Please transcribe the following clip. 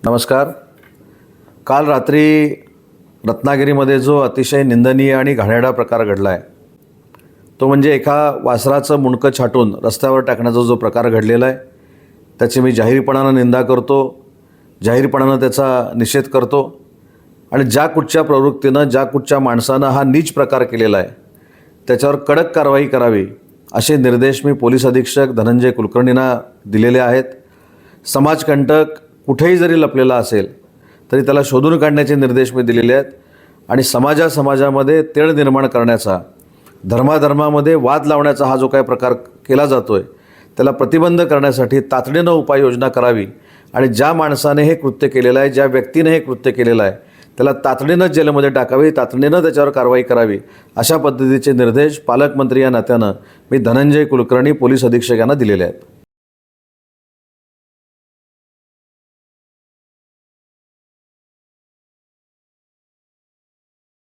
नमस्कार. काल रात्री रत्नागिरीमध्ये जो अतिशय निंदनीय आणि घाणेरडा प्रकार घडला आहे तो म्हणजे एका वासराचं मुंडकं छाटून रस्त्यावर टाकण्याचा जो प्रकार घडलेला आहे त्याची मी जाहीरपणानं निंदा करतो, जाहीरपणानं त्याचा निषेध करतो आणि ज्या कुठच्या प्रवृत्तीनं, ज्या कुठच्या माणसानं हा नीच प्रकार केलेला आहे त्याच्यावर कडक कारवाई करावी असे निर्देश मी पोलीस अधीक्षक धनंजय कुलकर्णींना दिलेले आहेत. समाजकंटक कुठेही जरी लपलेला असेल तरी त्याला शोधून काढण्याचे निर्देश मी दिलेले आहेत आणि समाजामध्ये तेढ निर्माण करण्याचा, धर्माधर्मामध्ये वाद लावण्याचा हा जो काही प्रकार केला जातो आहे त्याला प्रतिबंध करण्यासाठी तातडीनं उपाययोजना करावी आणि ज्या माणसाने हे कृत्य केलेलं आहे, ज्या व्यक्तीने हे कृत्य केलेलं आहे त्याला तातडीनं जेलमध्ये टाकावी, तातडीनं त्याच्यावर कारवाई करावी अशा पद्धतीचे निर्देश पालकमंत्री या नात्यानं मी धनंजय कुलकर्णी पोलीस अधीक्षक यांना दिलेले आहेत.